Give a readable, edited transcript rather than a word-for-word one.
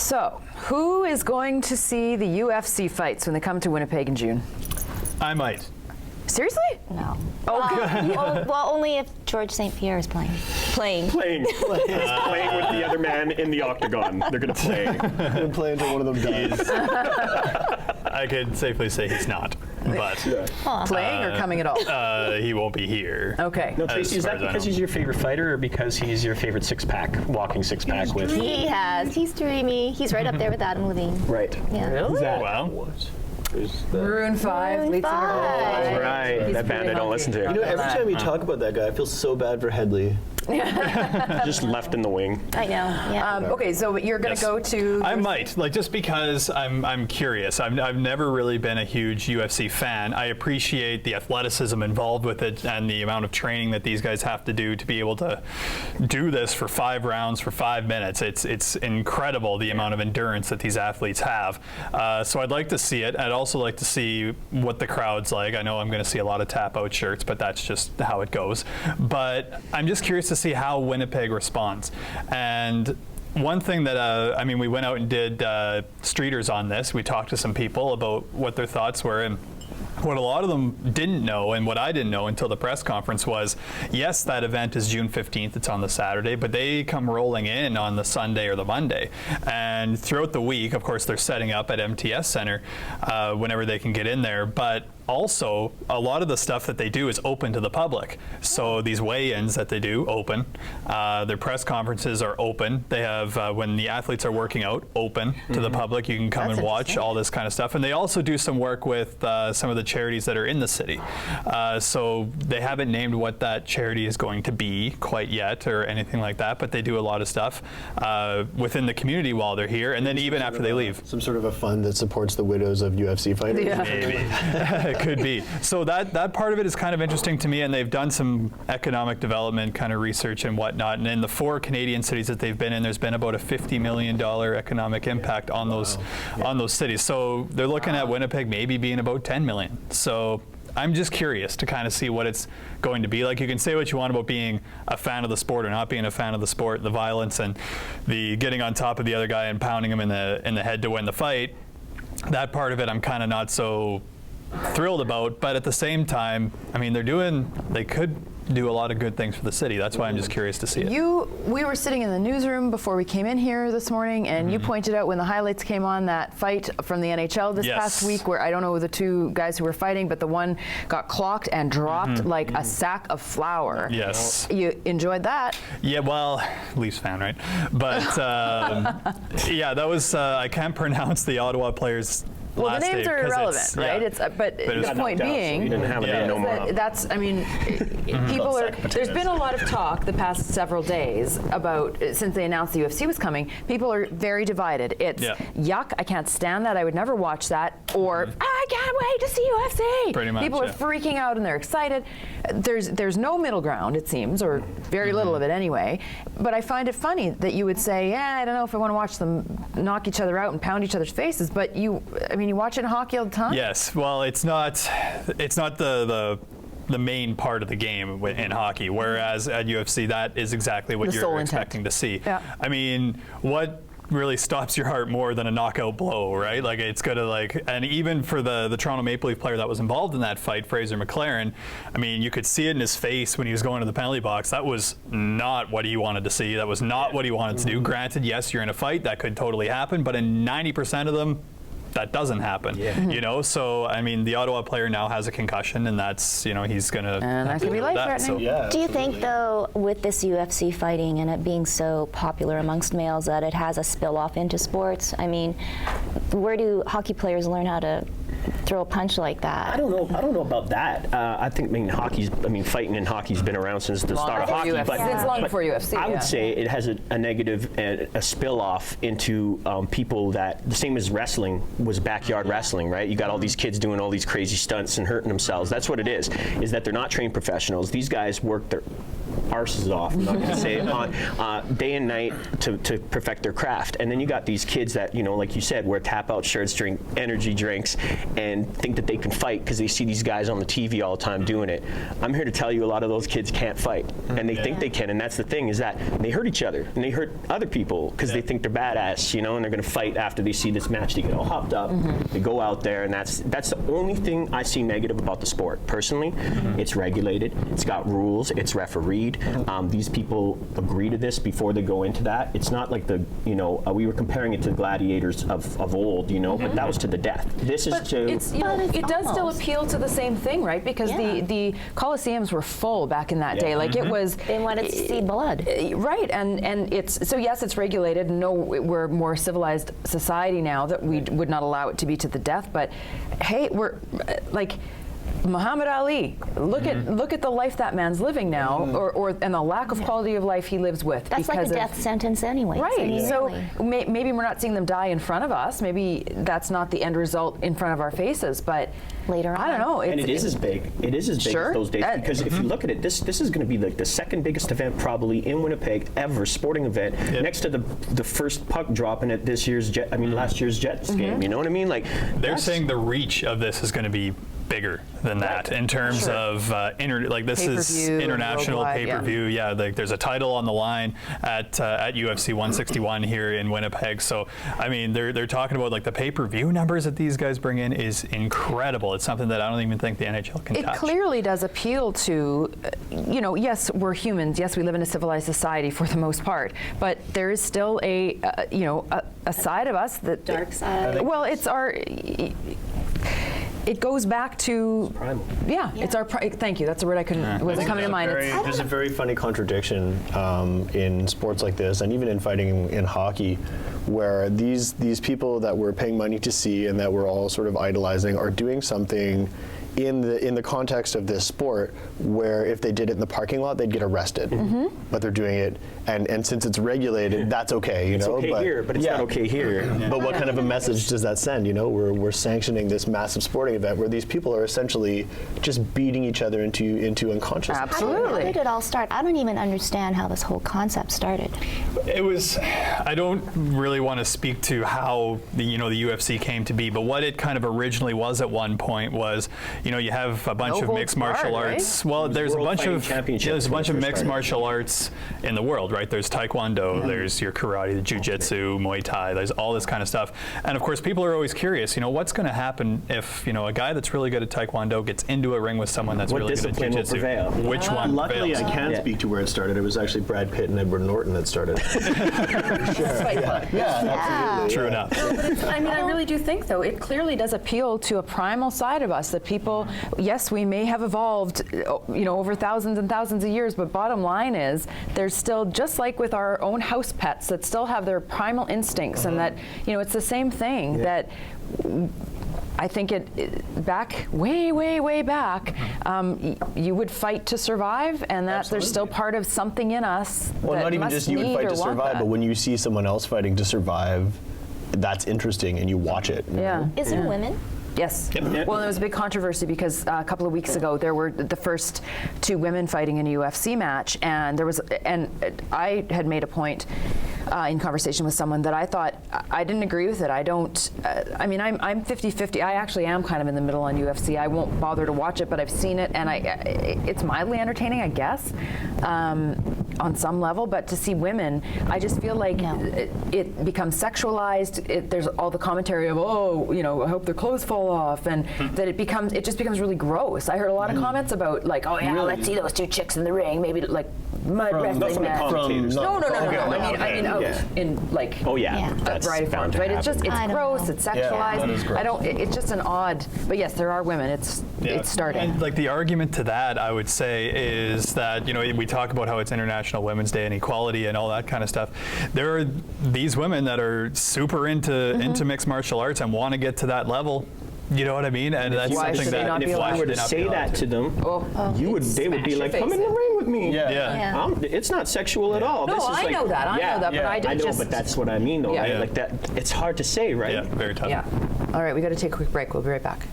So, who is going to see the UFC fights when they come to Winnipeg in June? I might. Seriously? No. Oh, Well, only if George St. Pierre is playing. Playing with the other man in the octagon. They're going to play. They're going to play until one of them dies. I could safely say he's not. But playing or coming at all? he won't be here. Okay. No, Tracy, is that because he's your favorite fighter or because he's your favorite six-pack, walking six-pack with? He's dreamy. He's right up there with Adam Levine. Right. Yeah. Really? Well, Maroon 5, lead singer. That's right. He's That band pretty I don't listen to. You know, every time you talk about that guy, I feel so bad for Headley. Just left in the wing. I know. Yeah. Okay, so you're going to go to... I might, just because I'm curious. I've never really been a huge UFC fan. I appreciate the athleticism involved with it and the amount of training that these guys have to do to be able to do this for 5 rounds for 5 minutes. It's incredible the amount of endurance that these athletes have. So I'd like to see it. I'd also like to see what the crowd's like. I know I'm going to see a lot of tap-out shirts, but that's just how it goes. But I'm just curious to see how Winnipeg responds. And one thing that, we went out and did streeters on this. We talked to some people about what their thoughts were, and what a lot of them didn't know, and what I didn't know until the press conference was, yes, that event is June 15th, it's on the Saturday, but they come rolling in on the Sunday or the Monday. And throughout the week, of course, they're setting up at MTS Center whenever they can get in there, but also, a lot of the stuff that they do is open to the public. So these weigh-ins that they do, open. Their press conferences are open. They have, when the athletes are working out, open to the public. You can come and watch all this kind of stuff. And they also do some work with some of the charities that are in the city. So they haven't named what that charity is going to be quite yet or anything like that, but they do a lot of stuff within the community while they're here, and then even after they leave. Some sort of a fund that supports the widows of UFC fighters? Yeah. Maybe. Could be. So that part of it is kind of interesting to me, and they've done some economic development kind of research and whatnot. And in the 4 Canadian cities that they've been in, there's been about a $50 million economic impact on those cities. So they're looking at Winnipeg maybe being about 10 million. So I'm just curious to kind of see what it's going to be like. You can say what you want about being a fan of the sport or not being a fan of the sport, the violence and the getting on top of the other guy and pounding him in the head to win the fight. That part of it I'm kind of not so thrilled about, but at the same time, they could do a lot of good things for the city. That's why I'm just curious to see it. We were sitting in the newsroom before we came in here this morning, and you pointed out when the highlights came on that fight from the NHL this past week, where I don't know the 2 guys who were fighting, but the one got clocked and dropped like a sack of flour. Yes. You enjoyed that? Yeah, well, Leafs fan, right? But yeah, that was, I can't pronounce the Ottawa players' Well, last the names name, are 'cause irrelevant, right? But the point being, You didn't have a name no more. People are. There's been a lot of talk the past several days about since they announced the UFC was coming. People are very divided. It's yuck. I can't stand that. I would never watch that. Or I can't wait to see UFC. Pretty much. People are freaking out and they're excited. There's no middle ground, it seems, or very little of it anyway. But I find it funny that you would say, I don't know if I want to watch them knock each other out and pound each other's faces. But you watch it in hockey all the time? Yes. Well, it's not the main part of the game in hockey, whereas at UFC, that is exactly what you're expecting to see. Yeah. What really stops your heart more than a knockout blow, right? Like, it's gonna and even for the Toronto Maple Leaf player that was involved in that fight, Fraser McLaren, you could see it in his face when he was going to the penalty box. That was not what he wanted to see. That was not what he wanted to do. Granted, yes, you're in a fight, that could totally happen, but in 90% of them, that doesn't happen. So the Ottawa player now has a concussion, and that's he's gonna and that could be life-threatening. Do you think though, with this UFC fighting and it being so popular amongst males, that it has a spill off into sports? Where do hockey players learn how to throw a punch like that? I don't know about that. I think fighting in hockey's been around since the start of hockey, but since long before UFC. I would say it has a negative a spill off into people that the same as wrestling was backyard wrestling, right? You got all these kids doing all these crazy stunts and hurting themselves. That's what it is that they're not trained professionals. These guys work their arses off, I'm not going to say it, on, day and night to perfect their craft. And then you got these kids that, like you said, wear tap-out shirts, drink energy drinks, and think that they can fight because they see these guys on the TV all the time doing it. I'm here to tell you a lot of those kids can't fight, and they think they can, and that's the thing, is that they hurt each other, and they hurt other people because they think they're badass, and they're going to fight after they see this match. They get all hopped up, they go out there, and that's the only thing I see negative about the sport. Personally, it's regulated, it's got rules, it's refereed. These people agree to this before they go into that. It's not like we were comparing it to the gladiators of old, but that was to the death. This is to... it does still appeal to the same thing, right? Because the Coliseums were full back in that day. Like it was... They wanted to see blood. Right, and it's... So yes, it's regulated. No, we're a more civilized society now that we would not allow it to be to the death. But hey, we're like... Muhammad Ali, look at the life that man's living now, and the lack of quality of life he lives with. That's like a death sentence anyway. Right. So maybe we're not seeing them die in front of us. Maybe that's not the end result in front of our faces. But later on, I don't know. And it is as big. It is as big as those days, because if you look at it, this is going to be like the second biggest event probably in Winnipeg ever, sporting event, next to the first puck dropping at this year's last year's Jets game. You know what I mean? Like they're saying the reach of this is going to be bigger than that in terms of this is international pay-per-view. Yeah, like there's a title on the line at UFC 161 here in Winnipeg. So I mean, they're talking about like the pay-per-view numbers that these guys bring in is incredible. It's something that I don't even think the NHL can touch. It clearly does appeal to, yes, we're humans. Yes, we live in a civilized society for the most part, but there is still a side of us that dark side. Well, it's our. It goes back to primal. Yeah, it's our. Thank you. That's a word wasn't coming to mind. There's a very funny contradiction in sports like this, and even in fighting in hockey, where these people that we're paying money to see and that we're all sort of idolizing are doing something in the context of this sport where if they did it in the parking lot, they'd get arrested. But they're doing it, and since it's regulated, that's okay, It's okay here, but it's not okay here. But what kind of a message does that send? We're sanctioning this massive sporting event where these people are essentially just beating each other into unconsciousness. Absolutely. How did it all start? I don't even understand how this whole concept started. It was. I don't really want to speak to how the UFC came to be, but what it kind of originally was at one point was, you have a bunch of mixed martial arts. Right? Well, there's a bunch of mixed martial arts in the world, right? There's Taekwondo, there's your karate, the Jiu-Jitsu, Muay Thai, there's all this kind of stuff. And of course, people are always curious, what's going to happen if, a guy that's really good at Taekwondo gets into a ring with someone that's really good at Jiu-Jitsu? Which one Luckily, prevails? I can speak to where it started. It was actually Brad Pitt and Edward Norton that started. Absolutely. True enough. I really do think, though, it clearly does appeal to a primal side of us that people, yes, we may have evolved, over thousands and thousands of years, but bottom line is there's still, just like with our own house pets that still have their primal instincts, and that, it's the same thing that I think back, way back, you would fight to survive, and that there's still part of something in us. Well, not even just you would fight to survive, but when you see someone else fighting to survive, that's interesting, and you watch it. Yeah. Is it women? Yes. Well, there was a big controversy because a couple of weeks ago there were the first two women fighting in a UFC match, and I had made a point in conversation with someone that I thought I didn't agree with it. I don't. I'm 50-50. I actually am kind of in the middle on UFC. I won't bother to watch it, but I've seen it, and it's mildly entertaining, I guess, on some level. But to see women, I just feel like it becomes sexualized. There's all the commentary of I hope their clothes fall off, and that it just becomes really gross. I heard a lot of comments about like, let's see those two chicks in the ring, maybe like mud wrestling match. No. I mean, in like that's variety forms, right? It's gross. It's sexualized. It's just an odd. But yes, there are women. It's starting. And like the argument to that, I would say, is that we talk about how it's International Women's Day and equality and all that kind of stuff. There are these women that are super into mixed martial arts and want to get to that level. You know what I mean? And that's something that if I were to say that to them, they would be like, "Come in the ring with me." Yeah. It's not sexual at all. No, this is I know that. But I know, but that's what I mean, though. Right? Like that, it's hard to say, right? Yeah, very tough. Yeah. All right, we got to take a quick break. We'll be right back.